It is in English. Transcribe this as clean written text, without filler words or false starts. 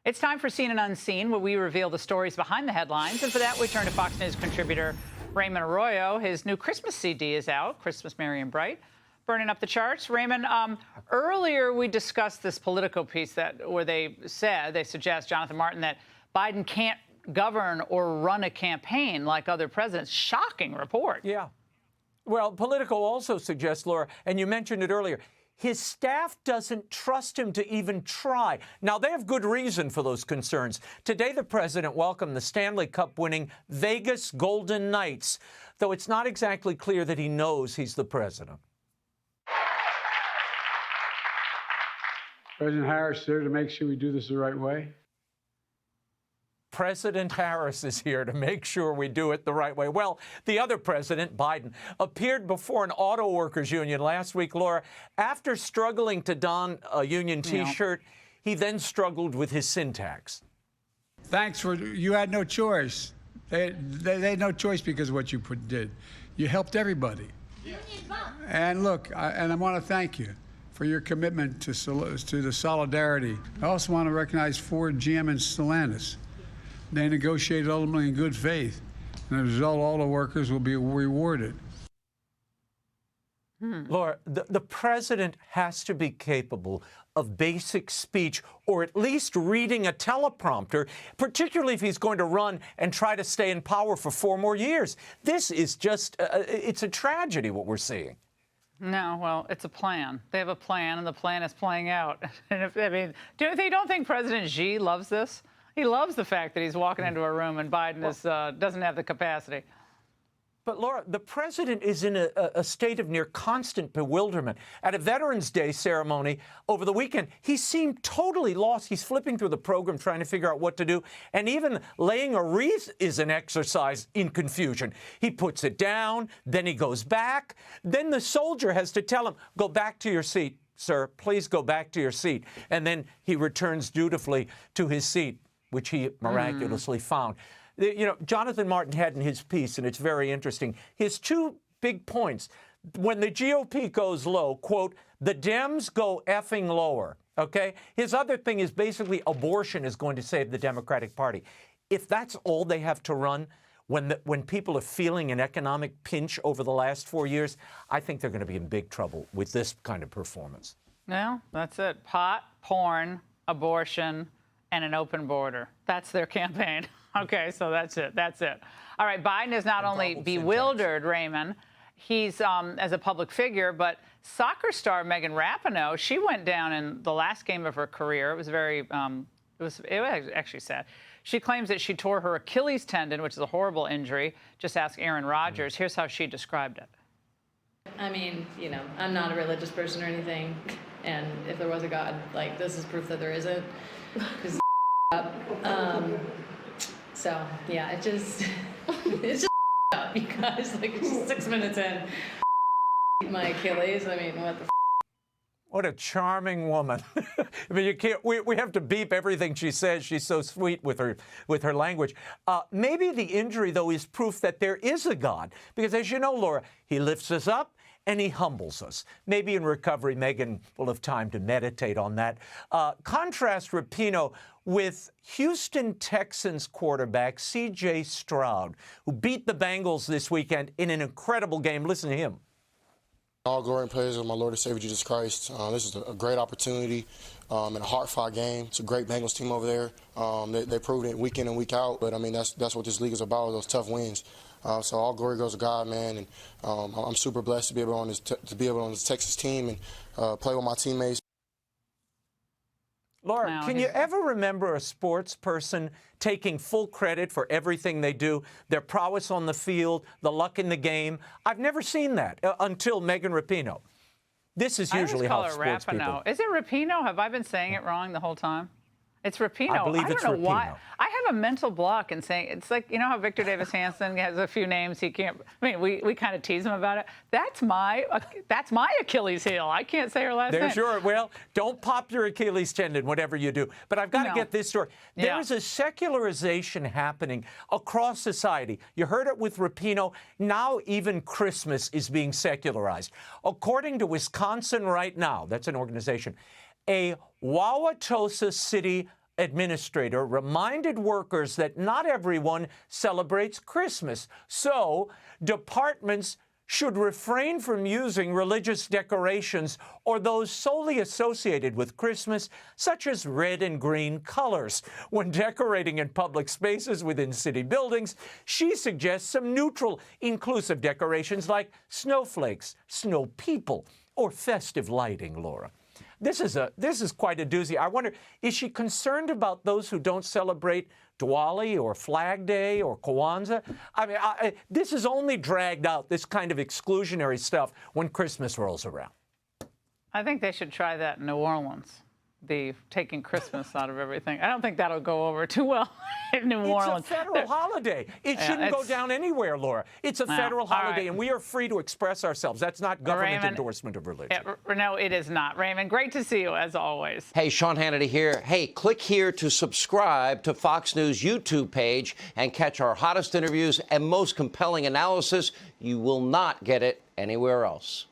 It's time for Seen and Unseen, where we reveal the stories behind the headlines. And for that, we turn to Fox News contributor Raymond Arroyo. His new Christmas CD is out, Christmas Merry and Bright, burning up the charts. Raymond, earlier we discussed this Politico piece where they suggest, Jonathan Martin, that Biden can't govern or run a campaign like other presidents. Shocking report. Yeah. Well, Politico also suggests, Laura, and you mentioned it earlier, his staff doesn't trust him to even try. Now, they have good reason for those concerns. Today, the president welcomed the Stanley Cup-winning Vegas Golden Knights, though it's not exactly clear that he knows he's the president. President Harris is there to make sure we do this the right way. President Harris is here to make sure we do it the right way. Well, the other president, Biden, appeared before an auto workers union last week, Laura. After struggling to don a union T-shirt, he then struggled with his syntax. Thanks for, you had no choice. They had no choice because of what you did. You helped everybody. And look, I want to thank you for your commitment to the solidarity. I also want to recognize Ford, GM, and Stellantis. They negotiated ultimately in good faith, and as a result, all the workers will be rewarded. Laura, the president has to be capable of basic speech or at least reading a teleprompter, particularly if he's going to run and try to stay in power for 4 more years. This is just, it's a tragedy what we're seeing. No, well, it's a plan. They have a plan, and the plan is playing out. And don't think President Xi loves this? He loves the fact that he's walking into a room and Biden doesn't have the capacity. But, Laura, the president is in a state of near constant bewilderment. At a Veterans Day ceremony over the weekend, he seemed totally lost. He's flipping through the program trying to figure out what to do. And even laying a wreath is an exercise in confusion. He puts it down, then he goes back. Then the soldier has to tell him, go back to your seat, sir. Please go back to your seat. And then he returns dutifully to his seat, which he miraculously found. You know, Jonathan Martin had in his piece, and it's very interesting, his 2 big points. When the GOP goes low, quote, the Dems go effing lower, okay? His other thing is basically abortion is going to save the Democratic Party. If that's all they have to run, when people are feeling an economic pinch over the last 4 years, I think they're going to be in big trouble with this kind of performance. No, that's it. Pot, porn, abortion, and an open border. That's their campaign. Okay, so that's it. That's it. All right, Biden is not only bewildered, Raymond, he's as a public figure, but soccer star Megan Rapinoe, she went down in the last game of her career. It was very, it was actually sad. She claims that she tore her Achilles tendon, which is a horrible injury. Just ask Aaron Rodgers. Here's how she described it. I mean, you know, I'm not a religious person or anything, and if there was a God, like, this is proof that there isn't, because so yeah, it's just up, you guys. Like, it's just 6 minutes in. My Achilles. I mean, what the What a charming woman. I mean, you can't, we have to beep everything she says. She's so sweet with her language. Maybe the injury, though, is proof that there is a God. Because as you know, Laura, he lifts us up and he humbles us. Maybe in recovery, Megan will have time to meditate on that. Contrast Rapinoe with Houston Texans quarterback C.J. Stroud, who beat the Bengals this weekend in an incredible game. Listen to him. All glory and praise of my Lord and Savior Jesus Christ. This is a great opportunity and a hard-fought game. It's a great Bengals team over there. They proved it week in and week out. But I mean, that's what this league is about, those tough wins. So all glory goes to God, man. And I'm super blessed to be able on this Texas team and play with my teammates. Laura, can you ever remember a sports person taking full credit for everything they do, their prowess on the field, the luck in the game? I've never seen that until Megan Rapinoe. This is usually how sports people... Is it Rapinoe? Have I been saying it wrong the whole time? It's Rapinoe. I believe it's Rapinoe. I don't know why. I have a mental block in saying, it's like, you know how Victor Davis Hanson has a few names he can't, I mean, we kind of tease him about it. That's my Achilles heel. I can't say her last name. There's your, well, don't pop your Achilles tendon, whatever you do. But I've got to get this story. There is a secularization happening across society. You heard it with Rapinoe. Now even Christmas is being secularized. According to Wisconsin Right Now, that's an organization, a Wauwatosa City administrator reminded workers that not everyone celebrates Christmas. So departments should refrain from using religious decorations or those solely associated with Christmas, such as red and green colors. When decorating in public spaces within city buildings, she suggests some neutral, inclusive decorations like snowflakes, snow people, or festive lighting, Laura. This is quite a doozy. I wonder, is she concerned about those who don't celebrate Diwali or Flag Day or Kwanzaa? I mean, this is only dragged out, this kind of exclusionary stuff, when Christmas rolls around. I think they should try that in New Orleans, the taking Christmas out of everything. I don't think that'll go over too well in New Orleans. It's a federal holiday. It shouldn't go down anywhere, Laura. It's a federal holiday, and we are free to express ourselves. That's not government endorsement of religion. No, it is not. Raymond, great to see you, as always. Hey, Sean Hannity here. Hey, click here to subscribe to Fox News YouTube page and catch our hottest interviews and most compelling analysis. You will not get it anywhere else.